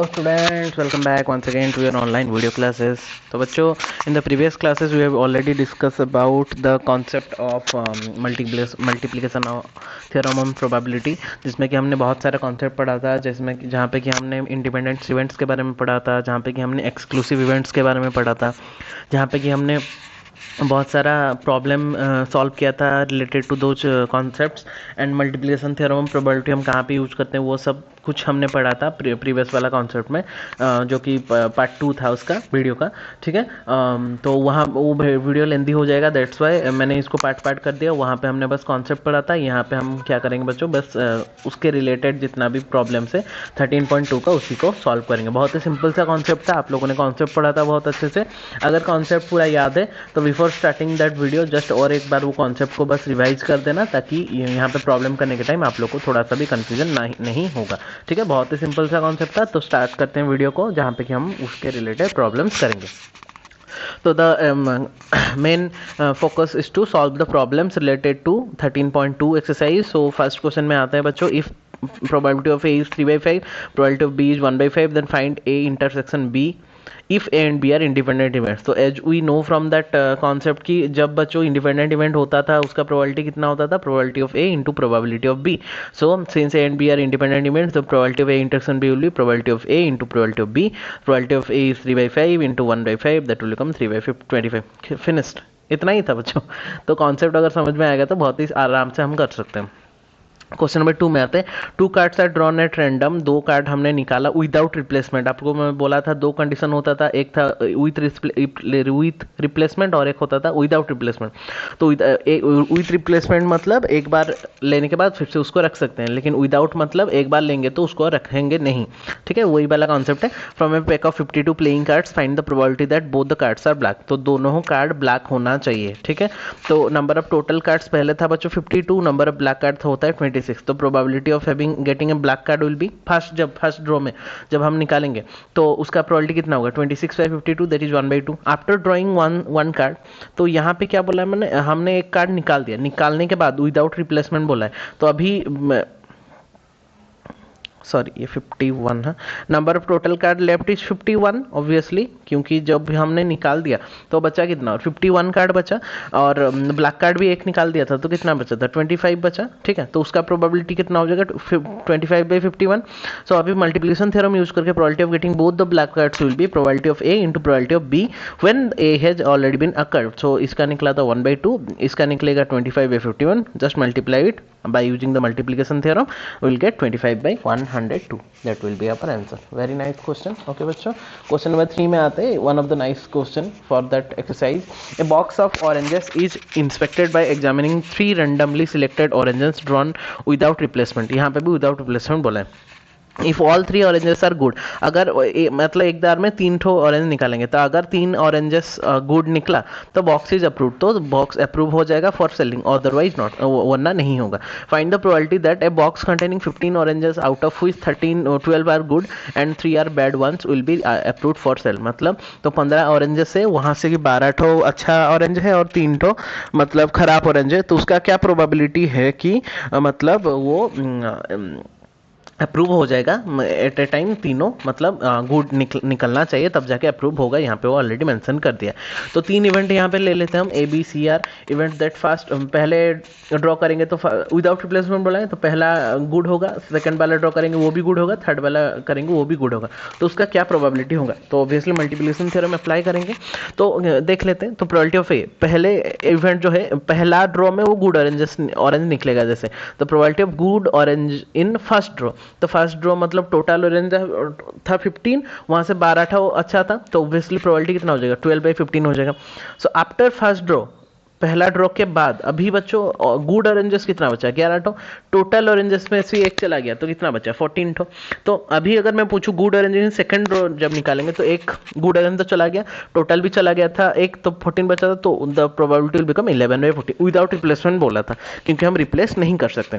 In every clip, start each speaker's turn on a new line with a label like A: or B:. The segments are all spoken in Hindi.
A: students, welcome back once again to your online video classes. तो बच्चों, in the previous classes we have already discussed about the concept of multiplication theorem on probability, जिसमें कि हमने बहुत सारा कॉन्सेप्ट पढ़ा था, जिसमें जहाँ पे कि हमने इंडिपेंडेंट इवेंट्स के बारे में पढ़ा था, जहाँ पे कि हमने एक्सक्लूसिव इवेंट्स के बारे में पढ़ा था, जहाँ पे कि हमने बहुत सारा प्रॉब्लम सॉल्व किया था related to those concepts and multiplication theorem probability हम कहाँ पे यूज करते हैं वो सब कुछ हमने पढ़ा था प्रीवियस वाला कॉन्सेप्ट में, जो कि पार्ट 2 था उसका वीडियो का। ठीक है, तो वहाँ वो वीडियो लेंदी हो जाएगा, दैट्स वाई मैंने इसको पार्ट कर दिया। वहाँ पे हमने बस कॉन्सेप्ट पढ़ा था, यहाँ पे हम क्या करेंगे बच्चों, बस उसके रिलेटेड जितना भी प्रॉब्लम्स है 13.2 का उसी को सॉल्व करेंगे। बहुत ही सिंपल सा कॉन्सेप्ट था, आप लोगों ने कॉन्सेप्ट पढ़ा था बहुत अच्छे से। अगर कॉन्सेप्ट पूरा याद है तो before starting that video just और एक बार वो कॉन्सेप्ट को बस रिवाइज कर देना, ताकि यहाँ पे प्रॉब्लम करने के टाइम आप लोग को थोड़ा सा भी कंफ्यूजन नहीं होगा। ठीक है, बहुत ही सिंपल सा कॉन्सेप्ट था। तो स्टार्ट करते हैं वीडियो को, जहाँ पे कि हम उसके रिलेटेड प्रॉब्लम्स करेंगे। तो the main focus is to solve the problems related to 13.2 exercise. So first question में आता है बच्चों, if probability of A is 3/5, probability of B is 1/5, then find A intersection B if A and B are independent events। तो as we know from that concept कि जब बच्चों इंडिपेंडेंट इवेंट होता था उसका प्रोबेबिलिटी कितना होता था, probability of A into probability of B। So since A and B are independent events, the probability of A intersection B will be probability of A into probability of B। probability of A is 3/5 into 1/5, that will become 3/25। Finished. इतना ही था बच्चों। तो कॉन्सेप्ट अगर समझ में आएगा तो बहुत ही आराम से हम कर सकते हैं। क्वेश्चन नंबर 2 में आते हैं, 2 cards are drawn at random. 2 card हमने निकाला विदाउट रिप्लेसमेंट। आपको मैं बोला था 2 कंडीशन होता था, एक था विथ रिप्लेसमेंट और एक होता था विदाउट रिप्लेसमेंट। तो विथ रिप्लेसमेंट मतलब एक बार लेने के बाद फिर से उसको रख सकते हैं, लेकिन विदाउट मतलब एक बार लेंगे तो उसको रखेंगे नहीं। ठीक है, वही वाला कॉन्सेप्ट है। From a pack of 52 playing cards find the probability that both the cards are black. तो दोनों कार्ड ब्लैक होना चाहिए। ठीक है, तो नंबर ऑफ टोटल कार्ड्स पहले था बच्चों 52, नंबर ऑफ ब्लैक कार्ड होता है 26। तो probability of having getting a black card will be first draw में जब हम निकालेंगे तो उसका प्रोबेबिलिटी कितना होगा, 26/52, that is 1/2। After drawing one card, तो यहाँ पे क्या बोला है मैंने, हमने एक कार्ड निकाल दिया, निकालने के बाद विदाउट रिप्लेसमेंट बोला है। तो अभी सॉरी ये 51 है। Number of total card left is 51 obviously, क्योंकि जब हमने निकाल दिया तो बचा कितना, और 51 कार्ड बचा, और ब्लैक कार्ड भी एक निकाल दिया था तो कितना बचा था, 25 बचा। ठीक है, तो उसका प्रोबेबिलिटी कितना हो जाएगा, 25/51। सो अभी मल्टीप्लिकेशन थ्योरम यूज करके probability of getting both the black cards will be probability of A into probability of B when A has already been occurred. So इसका निकला था 1/2, इसका निकलेगा 25/51। Just multiply it by using the multiplication theorem, we will get 25/102। that will be our answer। very nice question। okay बच्चों, question number 3 में आते हैं, one of the nice question for that exercise। a box of oranges is inspected by examining 3 randomly selected oranges drawn without replacement। यहाँ पे भी without replacement बोला है। If all 3 oranges are good, अगर मतलब एक बार में 3 ठो ऑरेंज निकालेंगे, तो अगर 3 ऑरेंजेस गुड निकला तो बॉक्स इज अप्रूव, तो बॉक्स अप्रूव हो जाएगा फॉर सेलिंग, अदरवाइज नॉट, वरना नहीं होगा। Find the probability that a box containing 15 oranges out of which 12 are good and 3 are bad once will be approved for sale. मतलब तो 15 ऑरेंजेस है, वहां से 12 ठो अच्छा ऑरेंज है और 3 ठो मतलब खराब ऑरेंज है, तो उसका क्या प्रोबेबिलिटी है कि मतलब वो अप्रूव हो जाएगा एट ए टाइम, तीनों मतलब गुड निकलना चाहिए तब जाके अप्रूव होगा। यहाँ पे वो ऑलरेडी मेंशन कर दिया। तो 3 इवेंट यहाँ पे ले लेते हैं हम, ABCR इवेंट दैट फर्स्ट पहले ड्रॉ करेंगे तो विदाउट रिप्लेसमेंट बोला है, तो पहला गुड होगा, सेकंड वाला ड्रॉ करेंगे वो भी गुड होगा, थर्ड वाला करेंगे वो भी गुड होगा। तो उसका क्या प्रोबेबिलिटी होगा, तो ऑब्वियसली मल्टीप्लिकेशन थ्योरम अप्लाई करेंगे। तो देख लेते हैं। तो प्रोबेबिलिटी ऑफ ए, पहले इवेंट जो है पहला ड्रॉ में वो गुड ऑरेंज निकलेगा जैसे, तो probability of good orange in first draw, तो फर्स्ट ड्रॉ मतलब टोटल ऑरेंज था 15, वहां से 12 था वो अच्छा था, तो ऑब्वियसली प्रोबेबिलिटी कितना हो जाएगा, 12/15 हो जाएगा। सो आफ्टर फर्स्ट ड्रॉ, पहला ड्रॉ के बाद अभी बच्चों गुड ऑरेंजेस कितना बचा, 11 ठो, टोटल ऑरेंजेस में से एक चला गया तो कितना बचा, 14 ठो। तो अभी अगर मैं पूछूं गुड ऑरेंजेस सेकंड ड्रॉ जब निकालेंगे तो एक गुड ऑरेंज तो चला गया, टोटल भी चला गया था एक, तो 14 बचा था, तो the probability will become 11/14 without replacement बोला था, क्योंकि हम रिप्लेस नहीं कर सकते।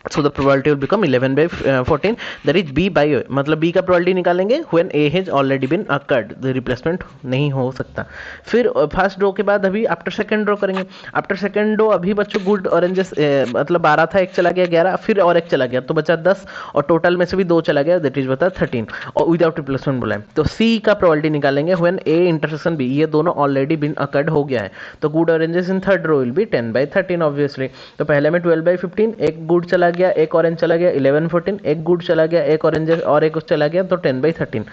A: So the probability will become 11 by 14, that is b by a, मतलब b का probability निकालेंगे when a has already been occurred, the replacement नहीं हो सकता। फिर फर्स्ट रो के बाद अभी आफ्टर सेकंड रो करेंगे। आफ्टर सेकंड रो अभी बच्चों गुड ऑरेंजेस मतलब 12 था, एक चला गया 11, फिर और एक चला गया तो बचा 10, और टोटल में से भी 2 चला गया, दैट इज बता 13, और विदाउट रिप्लेसमेंट बोला है। तो c का probability निकालेंगे when a इंटरसेक्शन b, ये दोनों ऑलरेडी बिन अकर्ड हो गया है, तो good oranges in third row will be 10 by 13 obviously. तो पहले में 12 by 15, एक गुड चला गया, एक ऑरेंज चला गया, 11 14, एक गुड चला गया, एक ऑरेंज और एक चला गया, तो 10 by 13।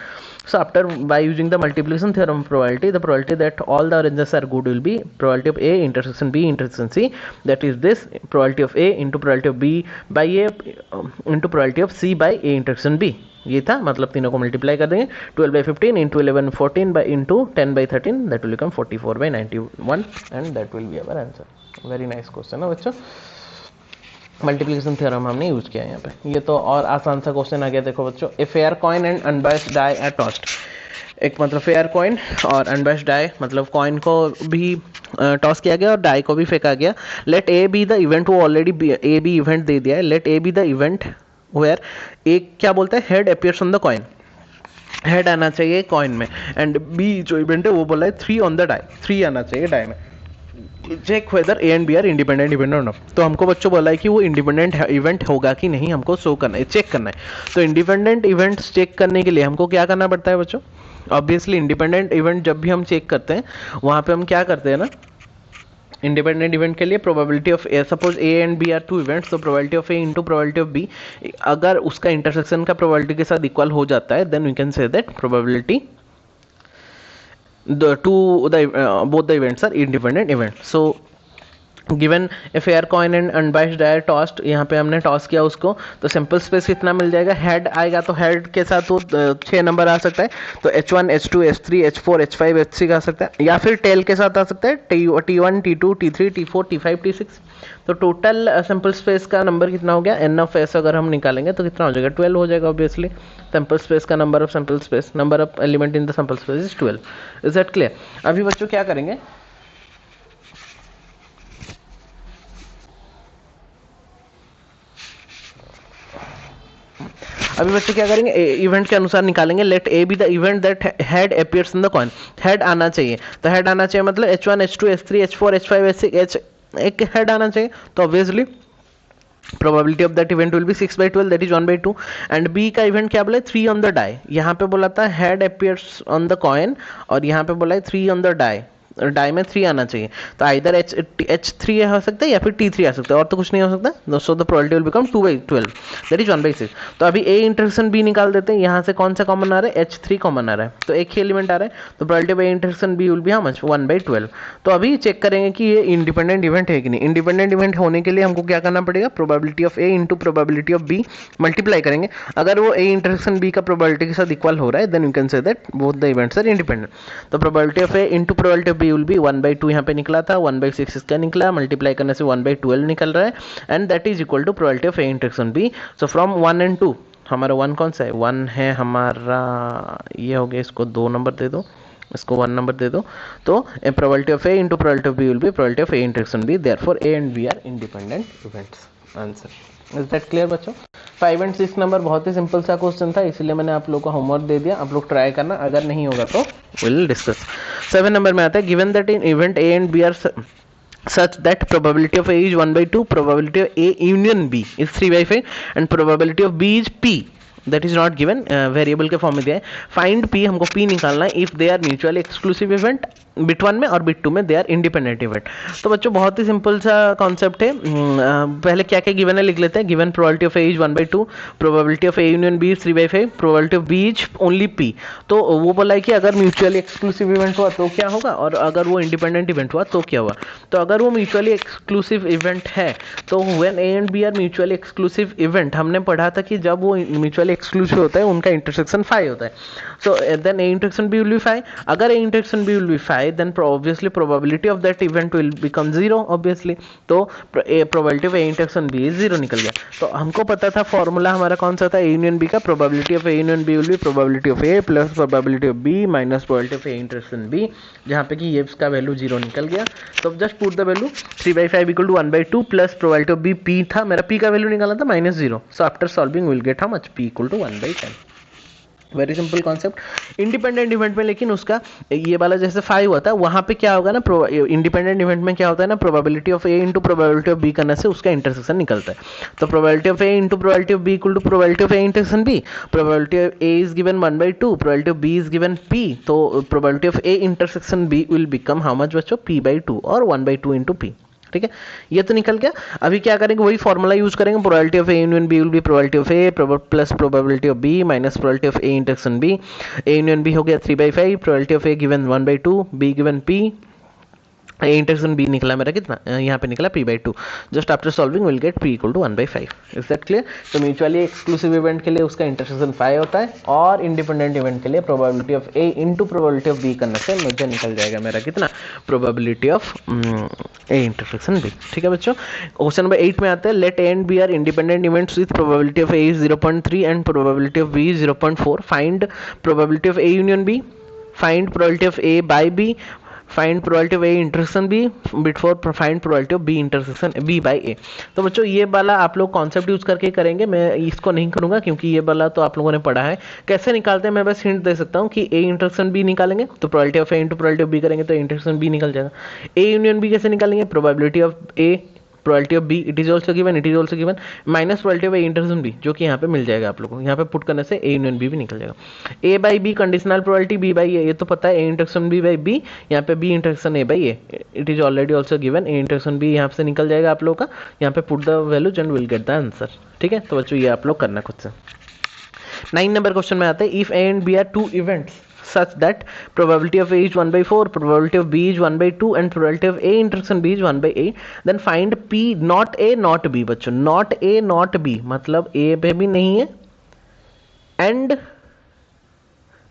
A: So after by using the multiplication theorem probability, the probability that all the oranges are good will be probability of A intersection B intersection C, that is this probability of A into probability of B by A into probability of C by A intersection B। ये था, मतलब तीनों को मल्टीप्लाई कर देंगे, 12 by 15 into 11 14 by into 10 by 13, that will become 44 by 91 and that will be our answer। Very nice question है बच्चों, मल्टीप्लिकेशन थ्योरम हमने यूज किया है यहाँ पे। ये तो और आसान सा क्वेश्चन आ गया, देखो बच्चों, a fair coin and unbiased die are tossed. एक मतलब फेयर कॉइन और अनबायस्ड डाई, मतलब कॉइन को भी टॉस किया गया और डाई को भी फेंका गया। Let A B the event, वो ऑलरेडी ए बी इवेंट दे दिया है। Let A B the event where A क्या बोलता है, head appears on the coin, head आना चाहिए कॉइन में, एंड बी जो इवेंट है वो बोला है 3 ऑन द डाई, 3 आना चाहिए डाई में। Check whether A and B are independent event और नॉट। तो हमको बच्चों बोला है कि वो इंडिपेंडेंट इवेंट होगा कि नहीं, हमको शो करना है, चेक करना है। तो इंडिपेंडेंट इवेंट्स चेक करने के लिए हमको क्या करना पड़ता है बच्चों, ऑब्वियसली इंडिपेंडेंट इवेंट जब भी हम चेक करते हैं वहां पे हम क्या करते हैं ना, इंडिपेंडेंट इवेंट के लिए probability of A, suppose A and B are 2 events, तो probability of A into probability of B, अगर उसका इंटरसेक्शन का प्रोबेबिलिटी के साथ इक्वल हो जाता है, then we can say that probability both the events are independent event। So given a fair coin and unbiased die tossed, यहाँ पे हमने टॉस किया उसको, तो सिंपल स्पेस कितना मिल जाएगा, हेड आएगा, तो हेड के साथ तो 6 नंबर आ सकता है, तो H1 H2 H3 H4 H5 H6 आ सकता है, या फिर टेल के साथ आ सकता है T1 T2 T3 T4 T5 T6। तो टोटल सिंपल स्पेस का नंबर कितना हो गया, एन ऑफ एस अगर हम निकालेंगे तो कितना हो जाएगा, 12 हो जाएगा ऑब्वियसली। सिंपल स्पेस का number of simple space, number of element in the simple space is 12। Is that clear? अभी बच्चों क्या करेंगे, अभी बच्चे क्या करेंगे, इवेंट के अनुसार निकालेंगे। Let A B the event that head appears in the coin, head आना चाहिए, तो हेड आना चाहिए मतलब H1 H2 H3 H4 H5 H6 H, एक हेड आना चाहिए, तो obviously probability of that event will be 6 by 12, that is 1 by 2। and B का इवेंट क्या बोला है, 3 on the die, यहाँ पे बोला था head appears on the coin और यहाँ पे बोला है 3 on the die, डाई में 3 आना चाहिए, तो आइदर H3 हो सकता है या फिर T3 आ सकता है, और तो कुछ नहीं हो सकता। So the probability will become 2 by 12, that is 1 by 6। तो अभी A इंटरसेक्शन B निकाल देते हैं, यहाँ से कौन सा कॉमन आ रहा है, H3 कॉमन आ रहा है, तो एक ही एलिमेंट आ रहा है, तो probability of A intersection B will B how much, 1 by 12। तो अभी चेक करेंगे कि ये इंडिपेंडेंट इवेंट है कि नहीं। इंडिपेंडेंट इवेंट होने के लिए हमको क्या करना पड़ेगा, probability of A into probability of B multiply करेंगे। अगर वो A इंटरसेक्शन B का प्रोबेबिलिटी के साथ इक्वल हो रहा है, then you can say that both the events are independent. तो probability of A into probability of B will be 1 by 2, यहाँ पे निकला था 1 by 6 इसका निकला, मल्टीप्लाई करने से 1 by 12 निकल रहा है, and that is equal to probability of A intersection B। So from 1 and 2, हमारा 1 कौन सा है, 1 है हमारा, ये हो गया, इसको 2 नंबर दे दो, इसको 1 नंबर दे दो, तो probability of A into probability of B will be probability of A intersection B, therefore A and B are independent events. Answer. Is that clear बच्चों? 5 and 6 नंबर बहुत ही सिंपल सा क्वेश्चन था, इसलिए मैंने आप लोगों को होमवर्क दे दिया, आप लोग ट्राई करना, अगर नहीं होगा तो विल डिस्कस। 7 नंबर में आता है, given that in event A and B are such that probability of A is 1 by 2, probability of A union B is 3 by 5 and probability of B is P, that is not given, variable के फॉर्म में दिया है। फाइंड P, हमको P निकालना है if they are mutually exclusive event, bit 1 में और बिट 2 में दे आर इंडिपेंडेंट इवेंट। तो बच्चों बहुत ही सिंपल सा कॉन्सेप्ट है, पहले क्या क्या गिवन है लिख लेते हैं। Given probability of A is 1 by 2, probability of A union B is 3 by 5, probability of B is only P। तो वो बोला है कि अगर म्यूचुअली एक्सक्लूसिव इवेंट हुआ तो क्या होगा, और अगर वो इंडिपेंडेंट इवेंट हुआ तो क्या हुआ। तो अगर वो म्यूचुअली एक्सक्लूसिव इवेंट है, तो when A and B are mutually exclusive event, हमने पढ़ा था कि जब वो म्यूचुअली एक्सक्लूसिव होता है उनका इंटरसेक्शन 5 होता है। So then A intersection B will be 5, अगर A intersection B will be 5, then obviously probability of that event will become 0 obviously। तो probability of A intersection B is 0 निकल गया। तो हमको पता था फॉर्मूला हमारा कौन सा था, A union B का, probability of A union B will be probability of A plus probability of B minus probability of A intersection B, जहाँ पे कि ये इसका वैल्यू 0 निकल गया। तो just put the value 3/5 equal to 1/2 plus probability of B P था, मेरा पी का वैल्यू निकाला था -0, so after solving will get how much, P equal to 1/10। Very simple concept. Independent event में लेकिन उसका ये वाला जैसे 5 हुआ था, वहां पे क्या होगा ना, इंडिपेंडेंट इवेंट में क्या होता है ना, probability of A into probability of B करने से उसका इंटरसेक्शन निकलता है। तो probability of A into probability of B equal to probability of A intersection B, probability of A is given 1/2, probability of B is given P, तो probability of A intersection B will become how much बच्चों, p/2 और 1/2 इंटू पी। ठीक है, ये तो निकल गया। अभी क्या करेंगे, वही फॉर्मूला यूज करेंगे, probability of A union B will be probability of A plus probability of B minus probability of A intersection B. A union B हो गया 3/5, probability of A given 1/2, B given P, A intersection B निकला मेरा कितना, यहाँ पे निकला p/2। Just after solving will get p equal to 1/5। Is that clear? तो म्यूचुअली एक्सक्लूसिव इवेंट के लिए उसका इंटरसेक्शन 5 होता है, और इंडिपेंडेंट इवेंट के लिए probability of a into probability of b करने से मुझे निकल जाएगा मेरा कितना, probability of a intersection b। ठीक है बच्चों, क्वेश्चन नंबर 8 में आते हैं, let a and b are independent events with probability of a is 0.3 and probability of b is 0.4, find probability of a union b, find probability of a by b, find probability of A intersection B, bit for find probability of B intersection B by A. तो बच्चों ये वाला आप लोग कॉन्सेप्ट यूज करके करेंगे, मैं इसको नहीं करूंगा क्योंकि ये वाला तो आप लोगों ने पढ़ा है। कैसे निकालते हैं मैं बस हिंट दे सकता हूँ कि ए इंटरसेक्शन बी निकालेंगे तो probability of A into probability of B करेंगे तो इंटरसेक्शन बी निकल जाएगा। ए यूनियन बी कैसे निकालेंगे, probability of A probability of B it is also given minus probability of A intersection B, जो कि यहाँ पे मिल जाएगा आप लोगों को, यहाँ पे पुट करने से ए यूनियन बी भी निकल जाएगा। A by B conditional probability B by A, ये तो पता है, A intersection B by B, यहाँ पे B intersection A by A, it is already also given, A intersection B यहाँ से निकल जाएगा आप लोगों का, यहाँ पे put the values and will get the answer. ठीक है, तो बच्चों ये आप लोग करना खुद से। 9 नंबर क्वेश्चन में आते हैं, if A and B are two events such that probability of A is 1/4, probability of B is 1/2 and probability of A intersection B is 1/8, then find P not A not B। बच्चों not A not B मतलब A पे भी नहीं है and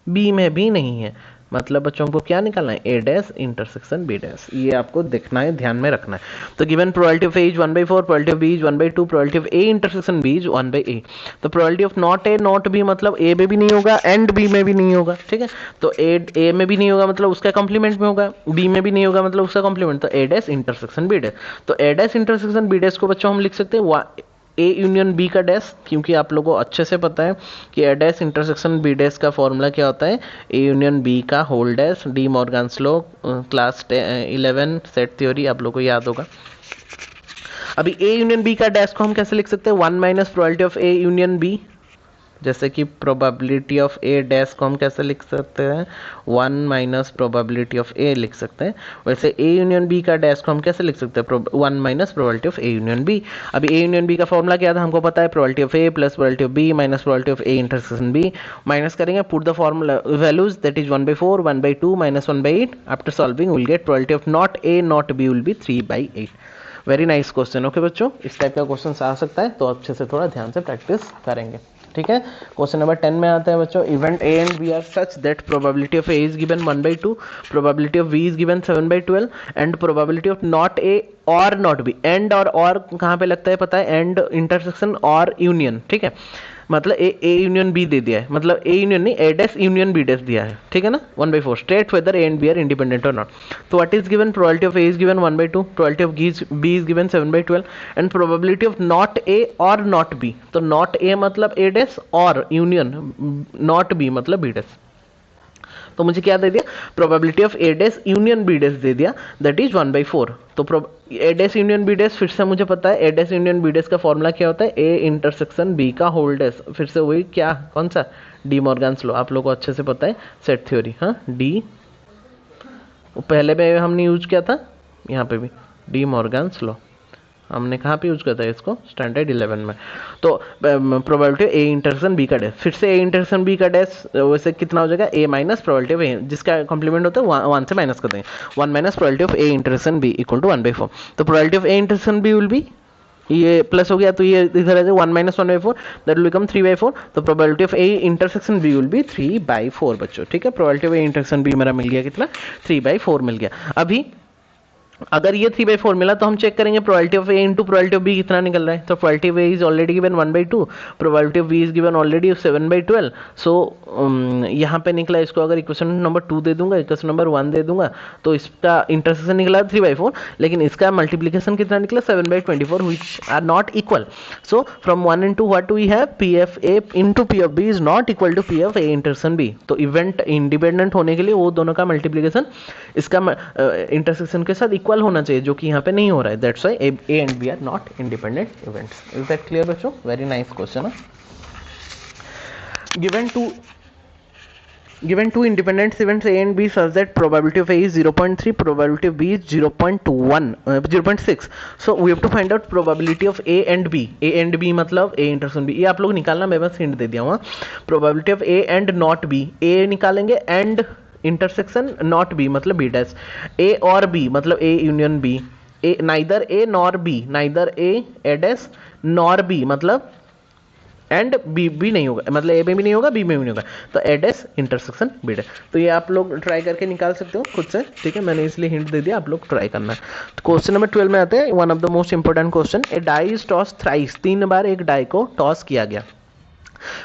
A: B में भी नहीं है, मतलब बच्चों को क्या निकालना है, A dash intersection B dash, ये आपको देखना है, ध्यान में रखना है। तो given probability of A is 1/4, probability of B is 1/2, probability of A intersection B is 1/8। तो probability of not A not B मतलब A में भी नहीं होगा एंड B में भी नहीं होगा। ठीक है, तो A में भी नहीं होगा मतलब उसका कॉम्प्लीमेंट में होगा, B में भी नहीं होगा मतलब उसका कॉम्प्लीमेंट, तो A dash intersection B dash. तो A dash intersection B dash को बच्चों हम लिख सकते हैं ए यूनियन बी का डैश, क्योंकि आप लोगों को अच्छे से पता है कि A dash intersection B dash का फॉर्मूला क्या होता है, ए यूनियन बी का whole dash, De Morgan's law, class 11 set theory आप लोगों को याद होगा। अभी ए यूनियन बी का डैश को हम कैसे लिख सकते हैं, 1 minus probability of A union B, जैसे कि प्रोबेबिलिटी ऑफ ए डैश को हम कैसे लिख सकते हैं, 1 माइनस प्रोबेबिलिटी ऑफ ए लिख सकते हैं। वैसे ए यूनियन बी का डैश को हम कैसे लिख सकते हैं, 1 minus probability of A union B. अभी ए यूनियन बी का फॉर्मूला क्या था हमको पता है, probability of A plus probability of B minus probability of A intersection B, minus करेंगे, put the formula values that is 1/4, 1/2 minus 1/8, after solving will get probability of not A not B will B 3/8। Very nice question. Okay बच्चों, इस टाइप का क्वेश्चन आ सकता है, तो अच्छे से थोड़ा ध्यान से प्रैक्टिस करेंगे। ठीक है, क्वेश्चन नंबर 10 में आता है बच्चों, event A and B are such that probability of A is given 1/2, probability of B is given 7/12 and probability of not A और नॉट बी, एंड और कहाँ पे लगता है पता है, एंड इंटरसेक्शन और यूनियन। ठीक है, मतलब ए यूनियन बी दे दिया है, मतलब ए यूनियन नहीं, A dash union B dash दिया है। ठीक है ना, 1/4 state whether A and B are independent और नॉट। तो what is given, probability of A is given 1/2, probability of B is given 7/12 and probability of not A और नॉट बी, तो नॉट ए मतलब ए डैश और यूनियन नॉट बी मतलब बी डैश। तो मुझे क्या दे दिया, probability of A dash union B dash दे दिया, दैट इज 1/4। तो ए डैश यूनियन बी डैश फिर से मुझे पता है, ए डैश यूनियन बी डैश का फॉर्मूला क्या होता है, ए इंटरसेक्शन बी का होल डैश, फिर से वही क्या, कौन सा, डी मॉर्गन्स लॉ, आप लोगों को अच्छे से पता है, सेट थ्योरी। हाँ, डी पहले में हमने यूज किया था, यहाँ पे भी डी मॉर्गन्स लॉ हमने कहाँ पे यूज करता है इसको, स्टैंडर्ड 11 में। तो प्रोबेबिलिटी ए इंटरसेक्शन बी का डैश, फिर से ए इंटरसेक्शन बी का डैश, वैसे कितना हो जाएगा, ए माइनस प्रोबेबिलिटी ऑफ ए, जिसका कॉम्प्लीमेंट होता है 1 से माइनस कर देंगे, 1 minus probability of A intersection B equal to 1/4। तो probability of A intersection B will be, ये प्लस हो गया तो ये इधर आ जाए 1 माइनस 1/4, दैट विल बिकम 3/4। तो probability of A intersection B will be 3/4 बच्चों। ठीक है, probability of A intersection B मेरा मिल गया कितना, 3/4 मिल गया। अभी अगर ये 3/4 मिला तो हम चेक करेंगे probability of A into probability of B कितना निकल रहा है। तो probability of A is already given 1/2, probability of B is given already 7/12। So यहाँ पे निकला, इसको अगर इक्वेशन नंबर 2 दे दूंगा, इक्वेशन नंबर 1 दे दूंगा, तो इसका इंटरसेक्शन निकला 3/4, लेकिन इसका मल्टीप्लीकेशन कितना निकला 7/24, which are not equal. So from 1 into what we have, P of A into P of B is not equal to P of A intersection B. तो इवेंट इंडिपेंडेंट होने के लिए वो दोनों का मल्टीप्लीकेशन इसका इंटरसेक्शन के साथ इक्वल होना चाहिए, जो कि यहाँ पे नहीं हो रहा है। That's why A and B are not independent events. Is that clear बच्चों? वेरी नाइस क्वेश्चन है। given two independent events A and B such that probability of A is 0.3, probability of B is 0.6, so we have to find out probability of A and B। A and B मतलब A intersection B, ये आप लोग निकालना, मैं बस हिंट दे दिया हूँ। probability of A and not B, A निकालेंगे and इंटरसेक्शन नॉट बी मतलब बी डैश, ए और बी मतलब A union B, A neither A nor B, neither A dash nor B मतलब एंड बी भी नहीं होगा, मतलब ए में भी नहीं होगा, बी में भी नहीं होगा, तो ए डैश इंटरसेक्शन बी डैश। तो ये आप लोग ट्राई करके निकाल सकते हो खुद से, ठीक है, मैंने इसलिए हिंट दे दिया, आप लोग ट्राई करना है। तो क्वेश्चन नंबर 12 में आते हैं, one of the most important question. A die is toss thrice, 3 बार एक डाई को टॉस किया गया।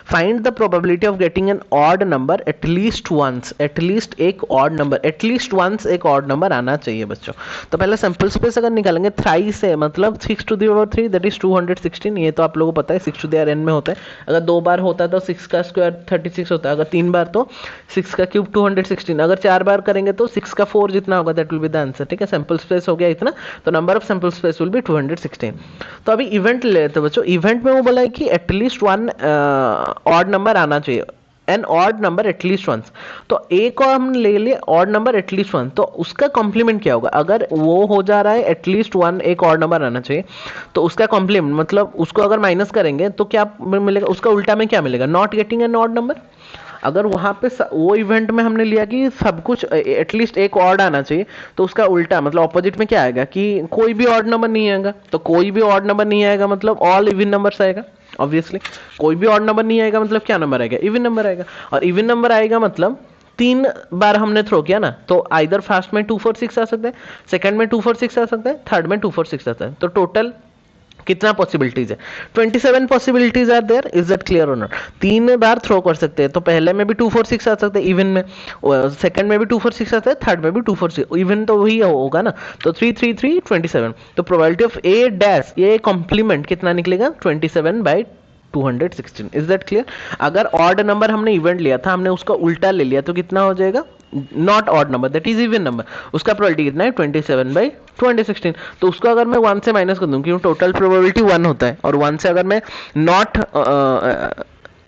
A: Find the probability of getting an odd number at least once, at least एक ऑड नंबर, एटलीस्ट वंस एक ऑड नंबर आना चाहिए बच्चों। तो पहले सैंपल स्पेस अगर निकालेंगे, थ्राइस से मतलब 6 to the power 3 that is 216, ये तो आप लोगों को पता है 6 to the power n में होता है। अगर 2 बार होता है तो 6 का स्क्वायर 36 होता है, अगर 3 बार तो 6 का क्यूब 216, अगर 4 बार करेंगे तो 6 का 4 जितना होगा that will be the answer, ठीक है। सैंपल स्पेस हो गया इतना, तो number of sample space will be 216। तो अभी इवेंट ले लेते हैं बच्चों। इवेंट में वो बोला है कि एटलीस्ट वन ऑड नंबर आना चाहिए, an odd number at least once. तो ए को हम ले लिए ऑड नंबर एटलीस्ट वन, तो उसका कॉम्प्लीमेंट क्या होगा? अगर वो हो जा रहा है एटलीस्ट वन एक ऑड नंबर आना चाहिए, तो उसका कॉम्प्लीमेंट मतलब उसको अगर माइनस करेंगे तो क्या मिलेगा? उसका उल्टा में क्या मिलेगा? Not getting an odd number. अगर वहां पे वो इवेंट में हमने लिया कि सब कुछ एटलीस्ट एक ऑड आना चाहिए, तो उसका उल्टा मतलब ऑपोजिट में क्या आएगा कि कोई भी ऑड नंबर नहीं आएगा। तो कोई भी ऑड नंबर नहीं आएगा मतलब ऑल इवन नंबर्स आएगा। ऑब्वियसली कोई भी ऑड नंबर नहीं आएगा मतलब क्या नंबर आएगा? इवन नंबर आएगा। और इवन नंबर आएगा मतलब 3 बार हमने थ्रो किया ना, तो आइदर फर्स्ट में 2 4 6 आ सकता है, सेकंड में 2 4 6 आ सकता है, थर्ड में 2 4 6 आता है। तो टोटल कितना पॉसिबिलिटीज है? 27 possibilities are there. Is that clear और नॉट? 3 बार थ्रो कर सकते हैं, तो पहले में भी 2 4 6 आ सकते हैं इवन में, सेकंड में भी 2 4 6 आता है, थर्ड में भी 2 4 6, इवन तो वही होगा ना। तो 3 3 3 27। तो प्रोबेबिलिटी ऑफ ए डैश, ये कॉम्प्लीमेंट कितना निकलेगा? 27/216। Is that clear? अगर ऑड नंबर हमने इवेंट लिया था, हमने उसका उल्टा ले लिया, तो कितना हो जाएगा? Not odd number that is even number, उसका प्रोबेबिलिटी कितना है? 27/216। तो उसको अगर मैं 1 से माइनस कर दूं, क्योंकि टोटल प्रोबेबिलिटी 1 होता है, और 1 से अगर मैं नॉट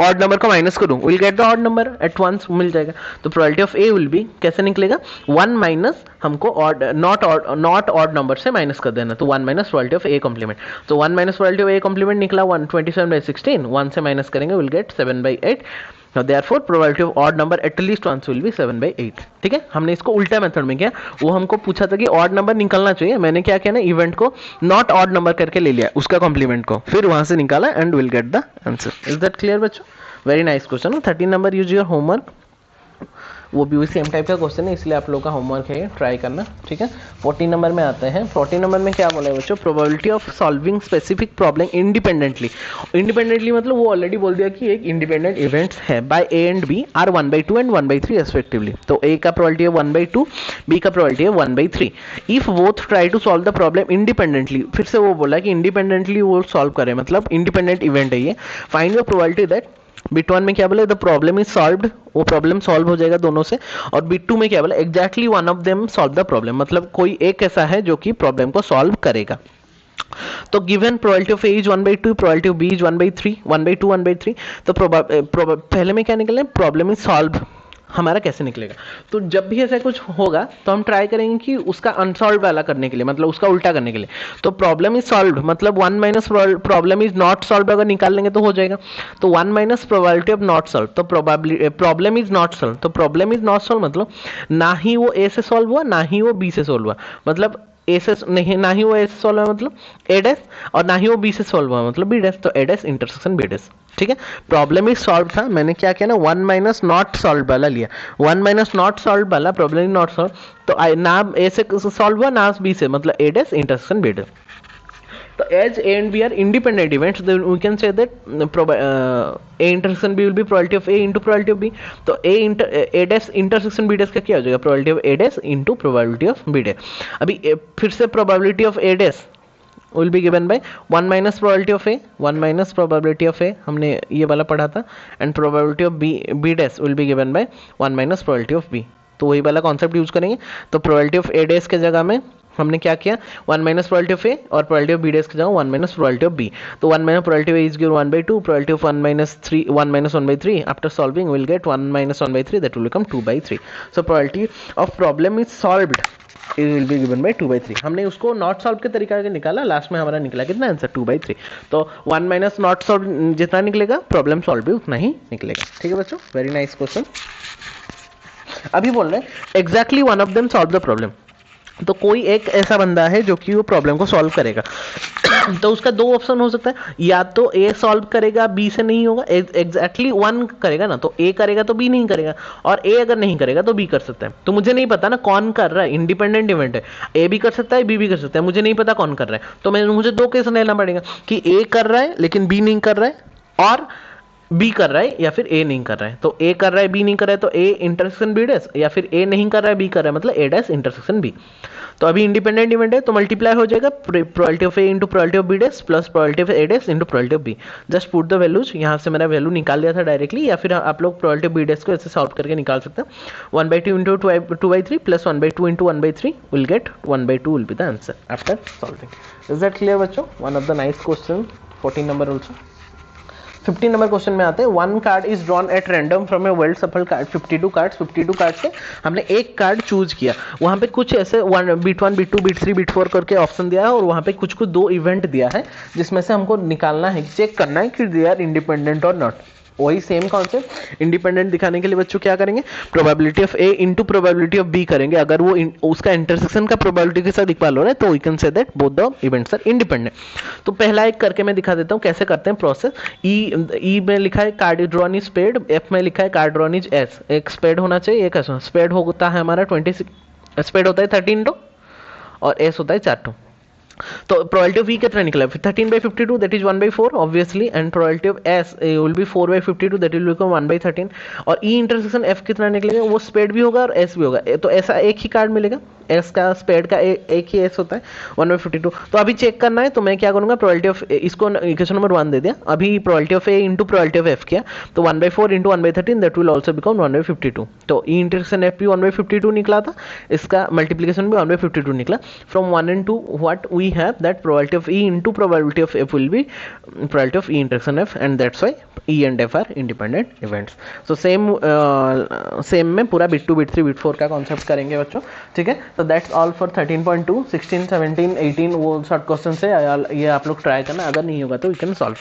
A: ऑड नंबर को माइनस करूं, will get the odd number at once, मिल जाएगा। तो probability of A will be कैसे निकलेगा? 1 माइनस हमको ऑड नॉट ऑड नंबर से माइनस कर देना, तो 1 minus probability of A complement. तो 1 minus probability of A complement निकला 127/16, 1 से माइनस करेंगे will get 7/8। Now therefore probability of odd number at least once will be 7/8। ठीक है, हमने इसको उल्टा मेथड में किया। वो हमको पूछा था कि ऑड नंबर निकलना चाहिए, मैंने क्या किया ना, इवेंट को नॉट ऑड नंबर करके ले लिया, उसका कॉम्प्लीमेंट को, फिर वहां से निकाला and will get the answer. Is that clear बच्चों? Very nice question. 13 number use your homework, वो भी सेम टाइप का क्वेश्चन है, इसलिए आप लोग का होमवर्क है, ट्राई करना, ठीक है। 14 नंबर में आते हैं। 14 नंबर में क्या बोला है बच्चों? Probability of solving specific problem independently. Independently मतलब वो ऑलरेडी बोल दिया कि एक इंडिपेंडेंट इवेंट्स है by A and B are 1/2 एंड 1/3 रेस्पेक्टिवली। तो ए का प्रोबेबिलिटी है 1/2, बी का प्रोबेबिलिटी है 1/3। If both try to solve the problem independently, फिर से वो बोला कि इंडिपेंडेंटली वो सॉल्व करें, मतलब इंडिपेंडेंट इवेंट है ये। Find your probability that bit 1 में क्या बोला? द प्रॉब्लम इज सॉल्व्ड, वो प्रॉब्लम सॉल्व हो जाएगा दोनों से। और बिट 2 में क्या बोला? Exactly one of them solve the problem, मतलब कोई एक ऐसा है जो कि प्रॉब्लम को सॉल्व करेगा। तो given probability of A is 1/2, probability of B is 1/3, 1/2 1/3। तो पहले में क्या निकले? प्रॉब्लम इज सॉल्व, हमारा कैसे निकलेगा? तो जब भी ऐसा कुछ होगा तो हम ट्राई करेंगे कि उसका अनसॉल्व वाला करने के लिए, मतलब उसका उल्टा करने के लिए। तो प्रॉब्लम इज सॉल्व मतलब 1 minus problem is not solve अगर निकाल लेंगे तो हो जाएगा। तो 1 minus probability of not solve, तो प्रॉब्लम इज नॉट सॉल्व, तो प्रॉब्लम इज नॉट सॉल्व मतलब ना ही वो ए से सॉल्व हुआ ना ही वो बी से सॉल्व हुआ, मतलब ए से नहीं, ना ही वो ए से सॉल्व है मतलब ए डैश, और ना ही वो बी से सॉल्व है मतलब बी डैश, तो ए डैश इंटरसेक्शन बी डैश। ठीक है, प्रॉब्लम ही सॉल्व था, मैंने क्या किया ना 1 माइनस नॉट सॉल्व वाला लिया, 1 माइनस नॉट सॉल्व वाला प्रॉब्लम नॉट सॉल्व, तो ना ए से सॉल्व हुआ ना बी से, मतलब A dash intersection B dash. So as A and B are independent events, then we can say that A intersection B will be probability of A into probability of B. तो A dash intersection B dash का क्या हो जाएगा, probability of A dash into probability of B dash। अभी फिर से probability of A dash will be given by 1 minus probability of A, 1 minus probability of A हमने ये वाला पढ़ा था, and probability of B dash will be given by 1 minus probability of B। तो वही वाला कॉन्सेप्ट यूज करेंगे। तो probability of A dash के जगह में हमने क्या किया, 1 माइनस प्रोबेबिलिटी ऑफ ए और प्रोबेबिलिटी ऑफ बी डैश की जगह 1 माइनस प्रोबेबिलिटी ऑफ बी। तो 1 minus probability of A is given 1/2, probability of 1 minus 3 1 minus 1/3, after solving will get 1 minus 1/3, that will become 2/3। So probability of problem is solved it will be given by 2/3। हमने उसको नॉट सॉल्व के तरीका से निकाला, लास्ट में हमारा निकला कितना आंसर 2/3। तो 1 माइनस नॉट सॉल्व जितना निकलेगा प्रॉब्लम सॉल्व भी उतना ही निकलेगा। ठीक है बच्चों, वेरी नाइस क्वेश्चन। अभी बोल रहे हैं exactly one of them solve the problem. तो कोई एक ऐसा बंदा है जो कि वो प्रॉब्लम को सॉल्व करेगा तो उसका दो ऑप्शन हो सकता है, या तो ए सॉल्व करेगा बी से नहीं होगा, एग्जैक्टली वन करेगा ना, तो ए करेगा तो बी नहीं करेगा, और ए अगर नहीं करेगा तो बी कर सकता है। तो मुझे नहीं पता ना कौन कर रहा है, इंडिपेंडेंट इवेंट है, ए भी कर सकता है बी भी कर सकता है, मुझे नहीं पता कौन कर रहा है। तो मुझे दो केस लेना पड़ेगा कि ए कर रहा है लेकिन बी नहीं कर रहा है, और बी कर रहा है या फिर ए नहीं कर रहा है। तो ए कर रहा है बी नहीं कर रहा है तो ए इंटरसेक्शन बी डैश, या फिर ए नहीं कर रहा है बी कर रहा है मतलब ए डैश इंटरसेक्शन बी। तो अभी इंडिपेंडेंट इवेंट है तो मल्टीप्लाई हो जाएगा probability of A into probability of B dash plus probability of A dash into probability of B. Just put the values, यहाँ से मैंने वैल्यू निकाल लिया था डायरेक्टली, या फिर आप लोग प्रोबेबिलिटी ऑफ बी डैश को ऐसे सॉल्व करके निकाल सकते हैं। 1/2 into 2/3 plus 1/2 into 1/3 will get 1/2 will be the answer after solving. Is that clear बच्चों? One of the nice question. 14 number also. 15 number question में आते हैं। One card is drawn at random from a well shuffled card 52 cards. 52 card से हमने एक कार्ड चूज किया, वहाँ पे कुछ ऐसे बिट 1 बिट 2 बिट 3 बिट 4 करके ऑप्शन दिया है, और वहाँ पे कुछ दो इवेंट दिया है जिसमें से हमको निकालना है, चेक करना है कि दे आर इंडिपेंडेंट और नॉट। वही सेम कॉन्सेप्ट, इंडिपेंडेंट दिखाने के लिए बच्चों क्या करेंगे, probability of A into probability of B करेंगे। अगर वो उसका इंटरसेक्शन का प्रोबेबिलिटी के साथ इक्वल हो रहा है तो we can say that both the events are independent. तो पहला एक करके मैं दिखा देता हूँ कैसे करते हैं प्रोसेस। ई में लिखा है card drawn is spade, F में लिखा है कार्ड ड्रॉन इज एस। एक स्पेड होना चाहिए, एक एस। स्पेड होता है हमारा 26, स्पेड होता है 13 टो, और एस होता है 4 टो। तो प्रोबेबिलिटी ऑफ ई कितना निकला, 13/52 that is 1/4 obviously, and probability of S will be 4/52 that will become 1/13। और ई इंटरसेक्शन एफ कितना निकलेगा, वो स्पेड भी होगा और एस भी होगा। तो ऐसा एक ही कार्ड मिलेगा, एस का स्पेड का एक ही एस होता है 1/52। तो अभी चेक करना है तो मैं क्या करूंगा, प्रोबेबिलिटी ऑफ इसको इक्वेशन नंबर 1 दे दिया। अभी probability of A into probability of F किया तो 1/4 into 1/13 that will also become 1/52। तो ई इंटरसेक्शन एफ भी 1/52 निकला था, इसका मल्टीप्लीकेशन भी 1/52 निकला। From 1 and 2 what we have that probability of E into probability of F will be probability of E intersection F, and that's why E and F are independent events. So same में पूरा bit 2 bit 3 bit 4 का कॉन्सेप्ट करेंगे बच्चों। ठीक है, तो दैट्स ऑल फॉर 13.2। 16 17 18 वो शॉर्ट क्वेश्चन है, ये आप लोग ट्राई करना, अगर नहीं होगा तो यू कैन सॉल्व।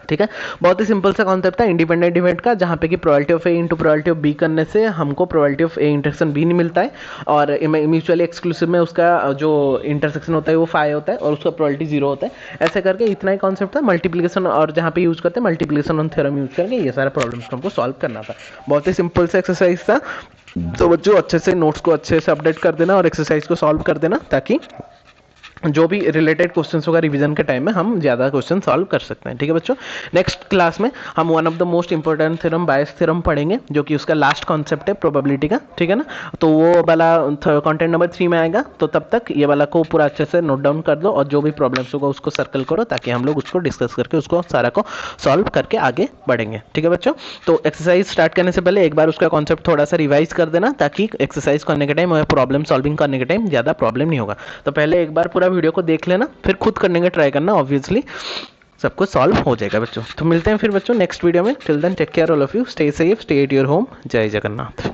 A: ठीक है, बहुत ही सिंपल सा कॉन्सेप्ट था इंडिपेंडेंट इवेंट का, जहाँ पे कि probability of A into probability of B करने से हमको probability of A intersection B नहीं मिलता है, और म्यूचुअली एक्सक्लूसिव में उसका जो इंटरसेक्शन होता है वो 5 होता है और उसका प्रोबेबिलिटी 0 होता है। ऐसे करके इतना ही कॉन्सेप्ट था। मल्टीप्लिकेशन और जहाँ पे यूज करते हैं मल्टीप्लिकेशन ऑन थ्योरम यूज करके ये सारा प्रॉब्लम्स को हमको सॉल्व करना था। बहुत ही सिंपल सा एक्सरसाइज था। तो बच्चों अच्छे से नोट्स को अच्छे से अपडेट कर देना और एक्सरसाइज को सॉल्व कर देना, ताकि जो भी रिलेटेड क्वेश्चंस होगा रिवीजन के टाइम में हम ज़्यादा क्वेश्चन सॉल्व कर सकते हैं। ठीक है बच्चों, नेक्स्ट क्लास में हम one of the most important theorem bias theorem पढ़ेंगे, जो कि उसका लास्ट कॉन्सेप्ट है प्रोबेबिलिटी का। ठीक है ना, तो वो वाला कंटेंट नंबर 3 में आएगा। तो तब तक ये वाला को पूरा अच्छे से नोट डाउन कर दो, और जो भी प्रॉब्लम्स होगा उसको सर्कल करो, ताकि हम लोग उसको डिस्कस करके उसको सारा को सॉल्व करके आगे बढ़ेंगे। ठीक है बच्चों, तो एक्सरसाइज स्टार्ट करने से पहले एक बार उसका कॉन्सेप्ट थोड़ा सा रिवाइज कर देना, ताकि एक्सरसाइज करने के टाइम और प्रॉब्लम सॉल्विंग करने के टाइम ज़्यादा प्रॉब्लम नहीं होगा। तो पहले एक बार पूरा वीडियो को देख लेना, फिर खुद करने का ट्राई करना, ऑब्वियसली सब कुछ सॉल्व हो जाएगा बच्चों। तो मिलते हैं फिर बच्चों नेक्स्ट वीडियो में। Till then take care all of you, stay safe, stay at your home. जय जगन्नाथ।